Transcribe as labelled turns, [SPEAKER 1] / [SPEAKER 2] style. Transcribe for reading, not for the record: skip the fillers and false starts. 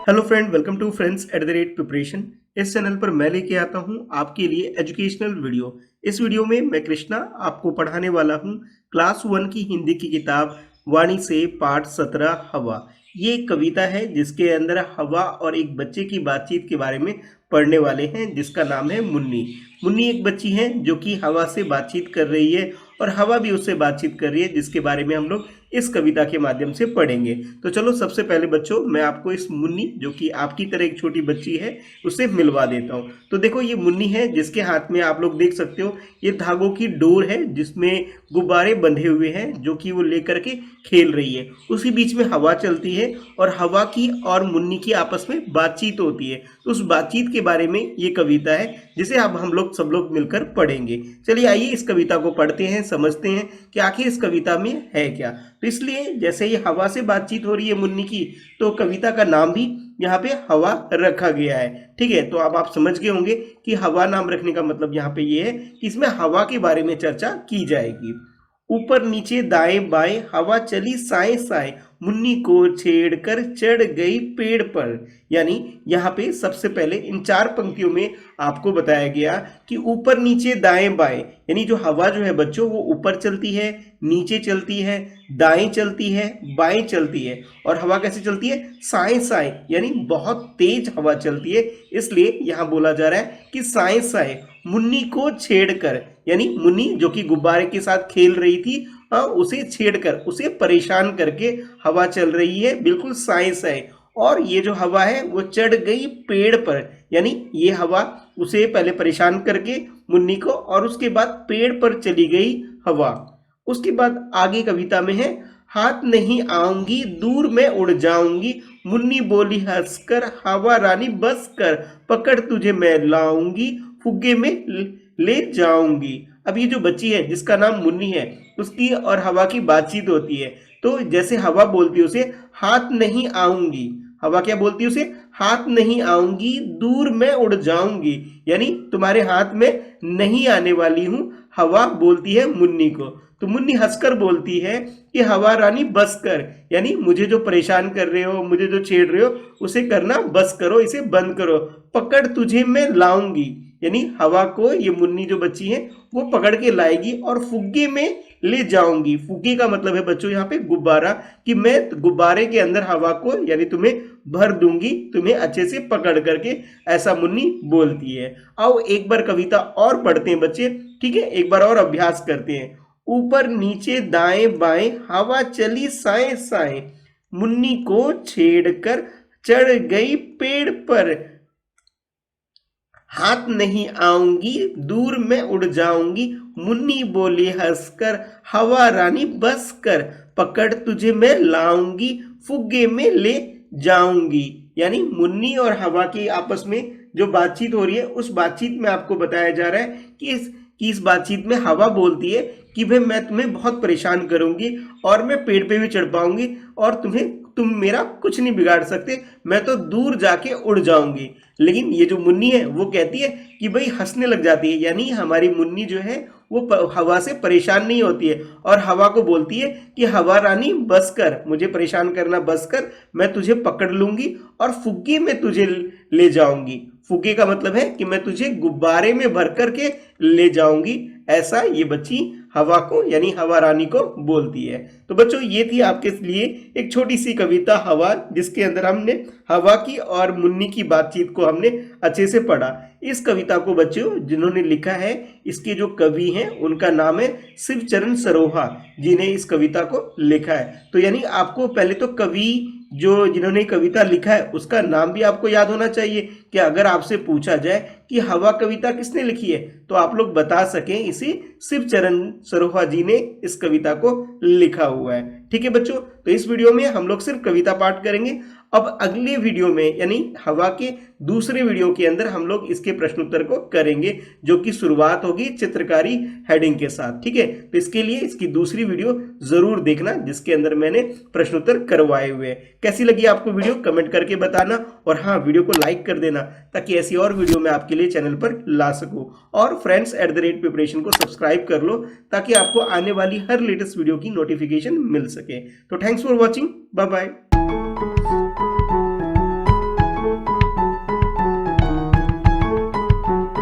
[SPEAKER 1] Hello friend, welcome to friends at the rate preparation. इस channel पर मैं लेके आता हूं आपके लिए एजुकेशनल वीडियो। इस वीडियो में मैं कृष्णा आपको पढ़ाने वाला हूं क्लास 1 की हिंदी की किताब वाणी से पाठ 17 हवा। ये एक कविता है जिसके अंदर हवा और एक बच्चे की बातचीत के बारे में पढ़ने वाले हैं, जिसका नाम है मुन्नी। मुन्नी एक बच्ची है जो कि हवा से बातचीत कर रही है और हवा भी उससे बातचीत कर रही है, जिसके बारे में हम लोग इस कविता के माध्यम से पढ़ेंगे। तो चलो सबसे पहले बच्चों, मैं आपको इस मुन्नी, जो कि आपकी तरह एक छोटी बच्ची है, उससे मिलवा देता हूँ। तो देखो, ये मुन्नी है जिसके हाथ में आप लोग देख सकते हो ये धागों की डोर है जिसमें गुब्बारे बंधे हुए हैं, जो कि वो लेकर के खेल रही है। उसी बीच में हवा चलती है और हवा की और मुन्नी की आपस में बातचीत होती है। तो उस बातचीत के बारे में ये कविता है, जिसे अब हम लोग सब लोग मिलकर पढ़ेंगे। चलिए आइए इस कविता को पढ़ते हैं, समझते हैं कि आखिर इस कविता में है क्या। तो इसलिए जैसे ये हवा से बातचीत हो रही है मुन्नी की, तो कविता का नाम भी यहाँ पे हवा रखा गया है। ठीक है, तो अब आप समझ गए होंगे कि हवा नाम रखने का मतलब यहाँ पे ये है कि इसमें हवा के बारे में चर्चा की जाएगी। ऊपर नीचे दाएं बाएं हवा चली साए साए, मुन्नी को छेड़कर चढ़ गई पेड़ पर। यानी यहाँ पे सबसे पहले इन 4 पंक्तियों में आपको बताया गया कि ऊपर नीचे दाएं बाएं, यानी जो हवा जो है बच्चों, वो ऊपर चलती है, नीचे चलती है, दाएं चलती है, बाएं चलती है। और हवा कैसे चलती है? साए साए, यानी बहुत तेज हवा चलती है। इसलिए यहाँ बोला जा रहा है कि साए साए मुन्नी को छेड़कर, यानी मुन्नी जो कि गुब्बारे के साथ खेल रही थी, उसे छेड़कर, उसे परेशान करके हवा चल रही है बिल्कुल साए साए। और ये जो हवा है वो चढ़ गई पेड़ पर, यानी ये हवा उसे पहले परेशान करके मुन्नी को, और उसके बाद पेड़ पर चली गई हवा। उसके बाद आगे कविता में है, हाथ नहीं आऊंगी दूर में उड़ जाऊंगी, मुन्नी बोली हंसकर हवा रानी बस कर, पकड़ तुझे मैं लाऊंगी, फुग्गे में ले जाऊंगी। अब ये जो बच्ची है जिसका नाम मुन्नी है, उसकी और हवा की बातचीत होती है। तो जैसे हवा बोलती है उसे हाथ नहीं आऊंगी, हवा क्या बोलती है उसे? हाथ नहीं आऊंगी दूर में उड़ जाऊंगी, यानी तुम्हारे हाथ में नहीं आने वाली हूं, हवा बोलती है मुन्नी को। तो मुन्नी हंसकर बोलती है कि हवा रानी बस कर, यानी मुझे जो परेशान कर रहे हो, मुझे जो छेड़ रहे हो, उसे करना बस करो, इसे बंद करो, पकड़ तुझे मैं लाऊंगी। यानी हवा को ये मुन्नी जो बच्ची है वो पकड़ के लाएगी और फुग्गे में ले जाऊंगी। फुग्गे का मतलब है बच्चों यहाँ पे गुब्बारा, कि मैं गुब्बारे के अंदर हवा को, यानी तुम्हें भर दूंगी, तुम्हें अच्छे से पकड़ करके, ऐसा मुन्नी बोलती है। आओ एक बार कविता और पढ़ते हैं बच्चे, ठीक है, एक बार और अभ्यास करते हैं। ऊपर नीचे दाएं बाएं हवा चली साए साए, मुन्नी को छेड़कर चढ़ गई पेड़ पर, हाथ नहीं आऊंगी दूर में उड़ जाऊंगी, मुन्नी बोली हंसकर हवा रानी बस कर, पकड़ तुझे मैं लाऊंगी, फुग्गे में ले जाऊंगी। यानी मुन्नी और हवा की आपस में जो बातचीत हो रही है, उस बातचीत में आपको बताया जा रहा है कि इस बातचीत में हवा बोलती है कि भाई मैं तुम्हें बहुत परेशान करूंगी और मैं पेड़ पे भी चढ़ पाऊंगी और तुम मेरा कुछ नहीं बिगाड़ सकते, मैं तो दूर जाके उड़ जाऊंगी। लेकिन ये जो मुन्नी है वो कहती है कि भाई, हंसने लग जाती है, यानी हमारी मुन्नी जो है वो हवा से परेशान नहीं होती है और हवा को बोलती है कि हवा रानी बस कर, मुझे परेशान करना बस कर, मैं तुझे पकड़ लूंगी और फुग्गे में तुझे ले जाऊंगी। फुग्गे का मतलब है कि मैं तुझे गुब्बारे में भर करके ले जाऊंगी, ऐसा ये बच्ची हवा को, यानी हवा रानी को बोलती है। तो बच्चों, ये थी आपके लिए एक छोटी सी कविता हवा, जिसके अंदर हमने हवा की और मुन्नी की बातचीत को हमने अच्छे से पढ़ा। इस कविता को बच्चों जिन्होंने लिखा है, इसके जो कवि हैं उनका नाम है शिवचरण सरोहा, जिन्हें इस कविता को लिखा है। तो यानी आपको पहले तो कवि जो जिन्होंने कविता लिखा है उसका नाम भी आपको याद होना चाहिए, कि अगर आपसे पूछा जाए कि हवा कविता किसने लिखी है, तो आप लोग बता सकें इसी शिवचरण सरोहा जी ने इस कविता को लिखा हुआ है। ठीक है बच्चों, तो इस वीडियो में हम लोग सिर्फ कविता पाठ करेंगे। अब अगले वीडियो में, यानी हवा के दूसरे वीडियो के अंदर, हम लोग इसके प्रश्नोत्तर को करेंगे, जो कि शुरुआत होगी चित्रकारी हेडिंग के साथ। ठीक है, तो इसके लिए इसकी दूसरी वीडियो जरूर देखना, जिसके अंदर मैंने प्रश्नोत्तर करवाए हुए हैं। कैसी लगी आपको वीडियो कमेंट करके बताना, और हाँ, वीडियो को लाइक कर देना ताकि ऐसी और वीडियो मैं आपके लिए चैनल पर ला सकूं। और friends at the rate preparation को सब्सक्राइब कर लो ताकि आपको आने वाली हर लेटेस्ट वीडियो की नोटिफिकेशन मिल सके। तो thanks for watching, bye bye.